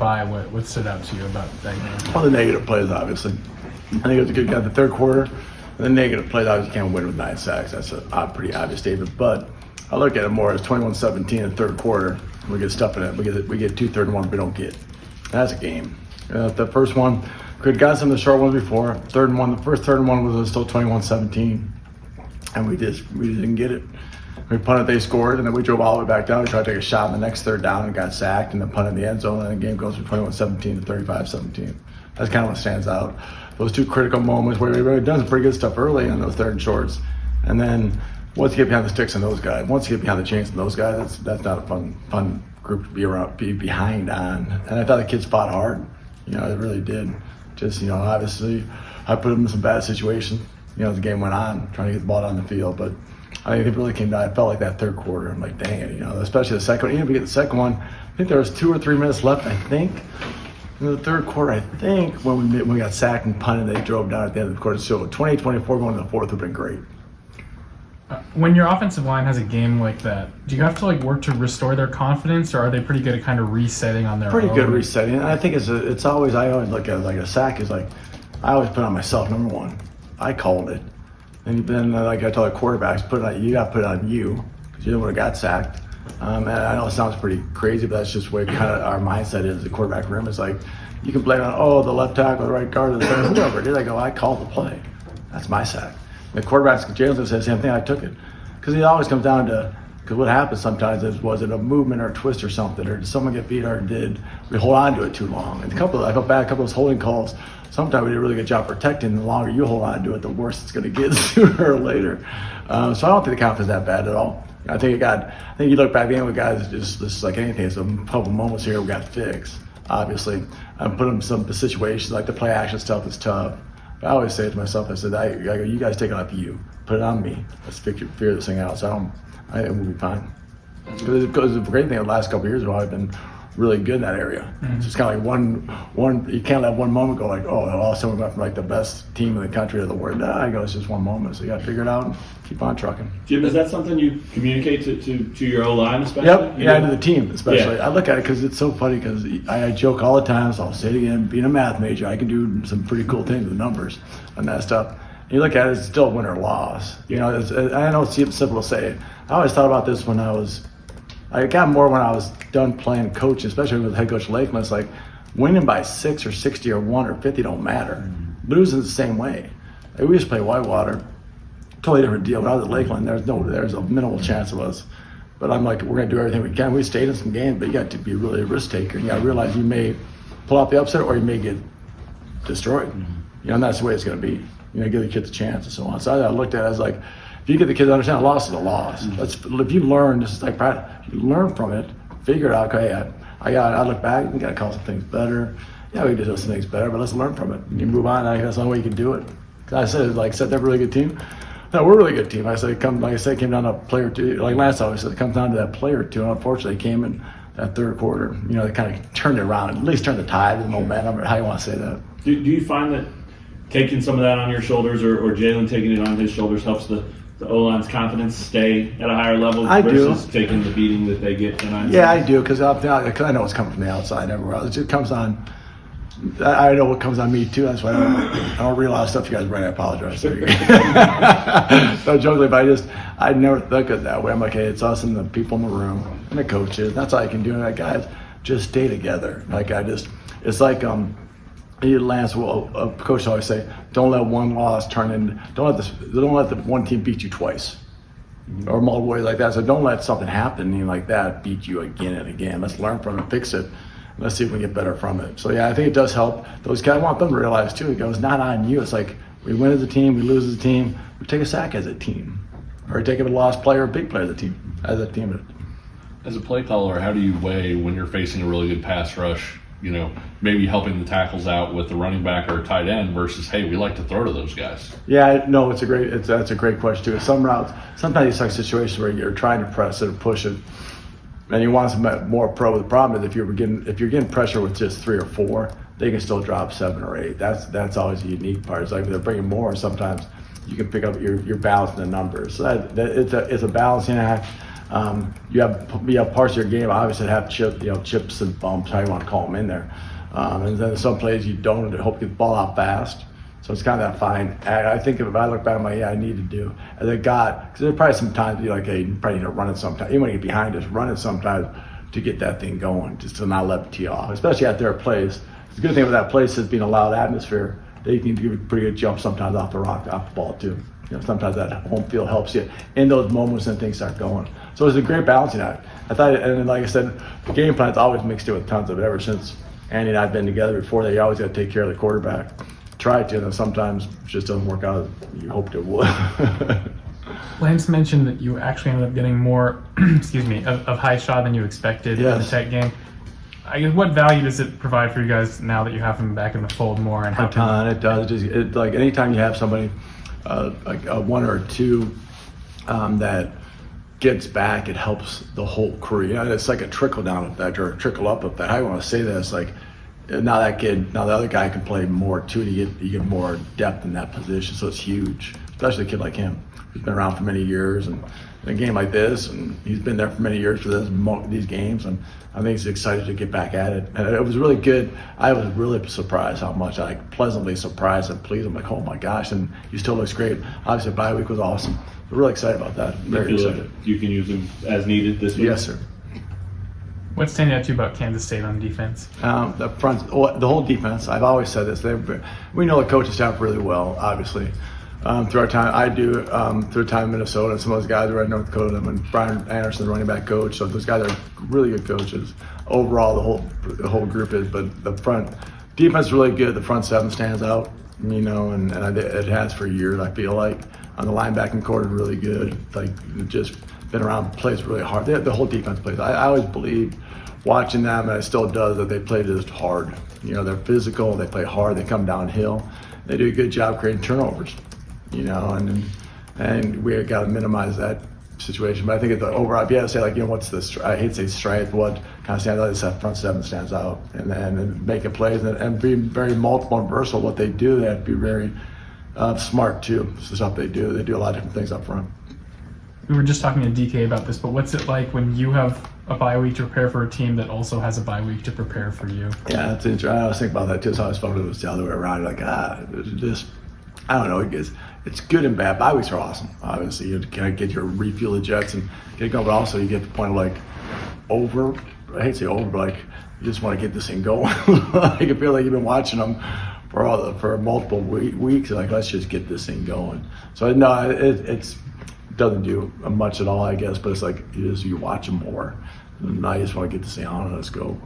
What stood out to you about that game? Well, the negative plays, obviously. I think it was a good guy. The third quarter, the negative plays, obviously, you can't win with 9 sacks. That's a pretty obvious statement. But I look at it more as 21-17 in the third quarter. We get stuff in it. We get 2 third and 1 we don't get. That's a game. The first one, we had gotten some of the short ones before. Third and 1, the first third and 1 was still 21-17. And we didn't get it. We punted, they scored, and then we drove all the way back down. We tried to take a shot in the next third down and got sacked, and then punted in the end zone, and the game goes from 21-17 to 35-17. That's kind of what stands out. Those 2 critical moments where we've done some pretty good stuff early on those third and shorts, and then once you get behind the sticks on those guys, once you get behind the chains on those guys, that's not a fun group to be behind on. And I thought the kids fought hard. They really did. Just, obviously, I put them in some bad situations. As the game went on, trying to get the ball down the field, but I think it really came down. I felt like that third quarter. I'm like, dang it, especially the second one. Even if we get the second one, I think there was 2 or 3 minutes left, I think. In the third quarter, I think, when we got sacked and punted, they drove down at the end of the quarter. So 28-24 going to the fourth would have been great. When your offensive line has a game like that, do you have to work to restore their confidence, or are they pretty good at kind of resetting on their own? Pretty good resetting. And I think I always look at it like a sack is I always put it on myself, number one. I called it. And then, like I tell the quarterbacks, you got to put it on you, because you're the one who got sacked. And I know it sounds pretty crazy, but that's just the way kind of our mindset is. The quarterback room is you can blame it on, the left tackle, the right guard, the center, whoever it is. I go, I called the play. That's my sack. The quarterback's Jalen's going to say the same thing. I took it. Because it always comes down to, because what happens sometimes is, was it a movement or a twist or something, or did someone get beat, or did we hold on to it too long? And I felt bad, a couple of those holding calls. Sometimes we did a really good job protecting. The longer you hold on to it, the worse it's going to get sooner or later. So I don't think the confidence is that bad at all. I think you look back at the end with guys, just like anything, it's a couple moments here we got fixed, obviously. I put them in some situations, like the play action stuff is tough. But I always say to myself, I said, I go, you guys take it off you. Put it on me. Let's figure this thing out. So I think we'll be fine. Because the great thing the last couple of years, I've been really good in that area. Mm-hmm. It's just kind of one. You can't let one moment go all of a sudden we went from the best team in the country to the world. Nah, I go, it's just one moment. So you got to figure it out and keep on trucking. Jim, is that something you communicate to your O-line especially? Yep, to the team especially. Yeah. I look at it because it's so funny because I joke all the time, so I'll say it again, being a math major, I can do some pretty cool things with numbers and that stuff. And you look at it, it's still win or loss. I know it's simple to say. I always thought about this when I got more when I was done playing coach, especially with head coach Lakeman. It's winning by 6 or 60 or 1 or 50 don't matter. Mm-hmm. Losing the same way. We used to play Whitewater, totally different deal. When I was at Lakeland, there's a minimal chance of us. But I'm we're going to do everything we can. We stayed in some games, but you got to be really a risk taker. You got to realize you may pull out the upset or you may get destroyed. Mm-hmm. And that's the way it's going to be. Give the kids a chance and so on. So I looked at it as if you get the kids to understand a loss is a loss. Mm-hmm. If you learn, this is practice. You learn from it, figure it out. Okay, I look back. We got to call some things better. Yeah, we did some things better, but let's learn from it. You move on. I think that's the only way you can do it. Because I said, they're a really good team. No, we're a really good team. I said, it came down to a player or two. Like last time, I said, it comes down to that player or two. And unfortunately, it came in that third quarter. They kind of turned it around, at least turned the tide, the momentum, or how you want to say that. Do you find that taking some of that on your shoulders, or Jalen taking it on his shoulders, helps the O-line's confidence stay at a higher level versus taking the beating that they get tonight? Yeah, I do, because I know it's coming from the outside everywhere else. It comes on. I know what comes on me too. That's why I don't read a lot of stuff you guys write. I apologize. So jokingly, but I never think of it that way. I'm hey, it's us and the people in the room and the coaches. That's all I can do. And guys, just stay together. It's like Lance, a coach always say, don't let one loss turn in. Don't let the one team beat you twice, or multiple ways like that. So don't let something happen like that beat you again and again. Let's learn from it, fix it. Let's see if we can get better from it. So yeah, I think it does help those guys. I want them to realize too. It goes not on you. It's we win as a team, we lose as a team. We take a sack as a team, or take a lost player, a big player as a team. As a play caller, how do you weigh when you're facing a really good pass rush? Maybe helping the tackles out with the running back or a tight end versus, hey, we like to throw to those guys. Yeah, no, that's a great question too. Some routes, sometimes it's situations where you're trying to press it or push it, and you want some more pro. The problem is if you're getting pressure with just 3 or 4, they can still drop 7 or 8. That's always the unique part. It's if they're bringing more, sometimes you can pick up your balance in the numbers. So it's a balancing act. You have parts of your game obviously that have chips and bumps, how you want to call them in there. And then some plays you don't hope you get the ball out fast. So it's kind of that fine. I think if I look back, I'm like, yeah, I need to do. As a guy, because there's probably some times you're like, hey, you probably need to run it sometimes. You want to get behind us, run it sometimes to get that thing going, just to not let it tee off, especially at their place. The good thing with that place is being a loud atmosphere. They can give a pretty good jump sometimes off the ball too. Sometimes that home field helps you in those moments and things start going. So it's a great balancing act. I thought, and like I said, the game plan's always mixed in with tons of it. Ever since Andy and I have been together before that, you always got to take care of the quarterback. Try to, and then sometimes it just doesn't work out as you hoped it would. Lance mentioned that you actually ended up getting more, of high shot than you expected in the Tech game. I guess, what value does it provide for you guys now that you have him back in the fold more? And a ton. It does. It's like anytime you have somebody like a one or two that gets back, it helps the whole crew. It's like a trickle down effect or a trickle up effect. I want to say this, like now the other guy can play more too. You get more depth in that position, so it's huge, especially a kid like him who's been around for many years and in a game like this, and he's been there for many years for these games, and I think he's excited to get back at it. And it was really good. I was really surprised how much, pleasantly surprised and pleased. I'm like, oh my gosh, and he still looks great. Obviously, bye week was awesome. We're really excited about that. Very excited. Like you can use him as needed this week? Yes, sir. What's standing out to you about Kansas State on defense? The whole defense. I've always said this. We know the coaching staff really well, obviously. Through our time, through time in Minnesota, and some of those guys were at North Dakota, and Brian Anderson, the running back coach. So those guys are really good coaches. Overall, the whole group is, but the front defense is really good. The front seven stands out, and it has for years. I feel like on the linebacking core is really good. Like just been around, plays really hard. The whole defense plays. I always believed watching them, and it still does, that they play just hard. They're physical. They play hard. They come downhill. They do a good job creating turnovers. And we got to minimize that situation. But I think at the overall, if you had to say what's the, I hate to say strength, what kind of stands out is that front seven stands out, and making plays and being very multiple and versatile. What they do, they have to be very smart too. This is stuff they do. They do a lot of different things up front. We were just talking to DK about this, but what's it like when you have a bye week to prepare for a team that also has a bye week to prepare for you? Yeah, that's interesting. I always think about that too. So I always felt it was the other way around. I don't know. It's good and bad. Bye weeks are awesome. Obviously, you kind of get your refuel the jets and get it going, but also you get to the point of I hate to say over, but you just want to get this thing going. You feel like you've been watching them for multiple weeks. Let's just get this thing going. So no, it doesn't do much at all, I guess. But it's you watch them more. And now you just want to get this thing on and let's go.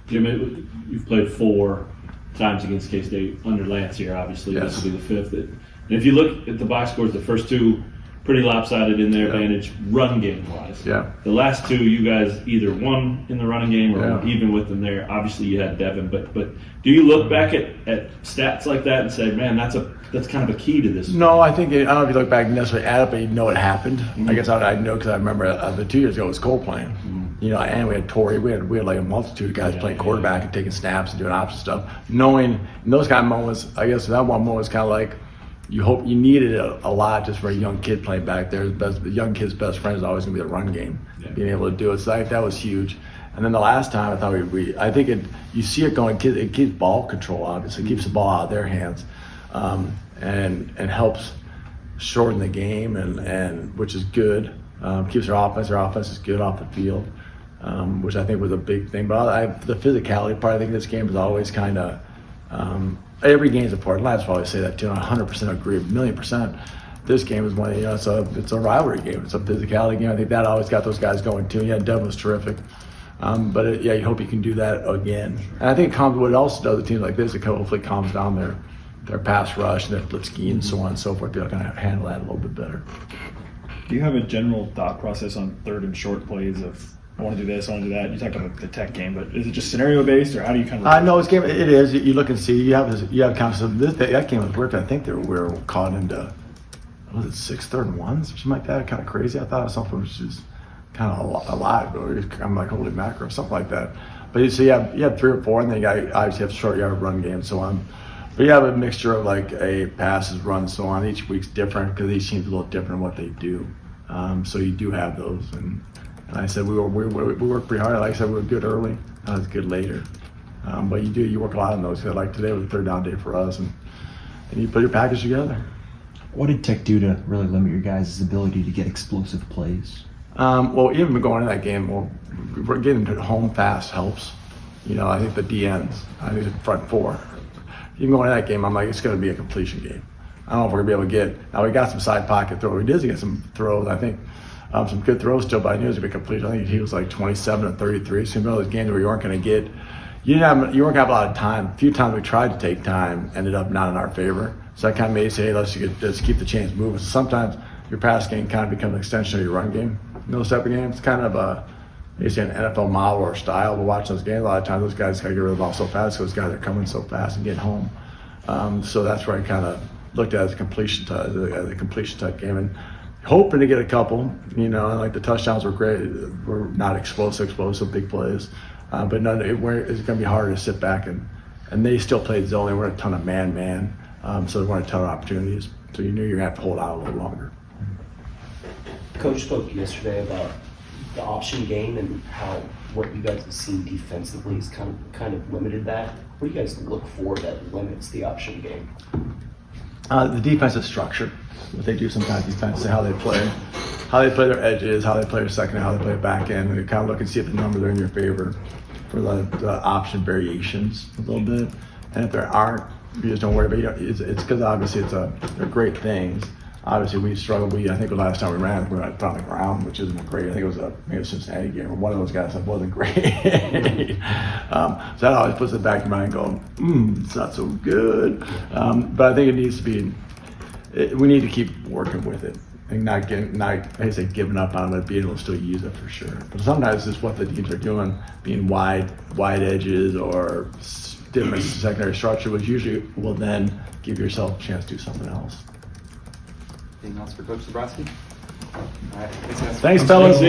Jim, you've played 4 times against K-State under Lance here. Obviously, yes. This will be the 5th. And if you look at the box scores, the first 2 pretty lopsided in their advantage run game wise. Yeah. The last 2, you guys either won in the running game or even with them there. Obviously, you had Devin, but do you look back at stats like that and say, man, that's kind of a key to this? No, I think I don't know if you look back and necessarily add up, but you know it happened. Mm-hmm. I guess I know because I remember the 2 years ago it was Cole playing. Mm-hmm. And we had Torrey. We had a multitude of guys playing quarterback and taking snaps and doing option stuff. Knowing in those kind of moments, I guess that one moment was kind of like you hope you needed it a lot just for a young kid playing back there. The young kid's best friend is always going to be the run game, being able to do it. So that was huge. And then the last time, I thought I think you see it going. It keeps ball control. Obviously, it keeps the ball out of their hands, and helps shorten the game, and which is good. Keeps their offense. Their offense is good off the field, which I think was a big thing. But the physicality part, I think this game is always kind of. Every game is important. Lance will always say that too. I 100% agree, 1,000,000%. This game is one. It's a rivalry game. It's a physicality game. I think that always got those guys going too. Yeah, Devin was terrific. But you hope you can do that again. And I think what it also does with teams like this, it hopefully calms down their pass rush and their blitz scheme and so on and so forth. They'll kind of handle that a little bit better. Do you have a general thought process on third and short plays of I want to do this, I want to do that? You talked about the Tech game, but is it just scenario based, or how do you kind of? No, this game it is. You look and see. You have kind of that game was weird. I think we were caught into 6 third and ones or something like that. Kind of crazy. I thought it was something which is kind of a lot. I'm like, holy mackerel, or something like that. But you have 3 or 4, and then you obviously have short yard run game and so on. But you have a mixture of a passes, runs, so on. Each week's different because each team's a little different in what they do. So you do have those. And I said we worked pretty hard. Like I said, we were good early. I was good later. But you work a lot on those. Like today was a third down day for us, and you put your package together. What did Tech do to really limit your guys' ability to get explosive plays? Well, even going into that game, we're getting to home fast helps. I think the DNs, I think the front four. Even going into that game, I'm like, it's going to be a completion game. I don't know if we're going to be able to get. Now we got some side pocket throws. We did get some throws. I think some good throws still, but I knew it was going to be completion. I think he was like 27 and 33. So those games where you weren't going to get. You weren't going to have a lot of time. A few times we tried to take time, ended up not in our favor. So that kind of made you say, hey, let's just keep the chains moving. So sometimes your pass game kind of becomes an extension of your run game. In those type of games, it's kind of an NFL model or style. But watching those games, a lot of times those guys got to get rid of the ball so fast because those guys are coming so fast and getting home. So that's where I kind of looked at it as a completion type game, and hoping to get a couple. And like the touchdowns were great. We're not explosive big plays, but none. It's going to be harder to sit back and they still played zone. They weren't a ton of man. So there weren't a ton of opportunities. So you knew you're going to have to hold out a little longer. Coach spoke yesterday about the option game and how what you guys have seen defensively has kind of limited that. What do you guys look for that limits the option game? The defensive structure, what they do sometimes defense, how they play their edges, how they play their second, how they play back end, and you kind of look and see if the numbers are in your favor for the option variations a little bit. And if there aren't, you just don't worry about it. It's because obviously they're great things. Obviously, we struggled. I think the last time we ran, we were on the ground, which isn't great. I think it was maybe a Cincinnati game, or one of those guys that wasn't great. So that always puts it back in your mind, going, it's not so good. But I think it needs to be. We need to keep working with it, and not giving up on it, but being able to still use it for sure. But sometimes it's what the teams are doing, being wide edges or different secondary structure, which usually will then give yourself a chance to do something else. Anything else for Coach Zebrowski? All right. Thanks, fellas.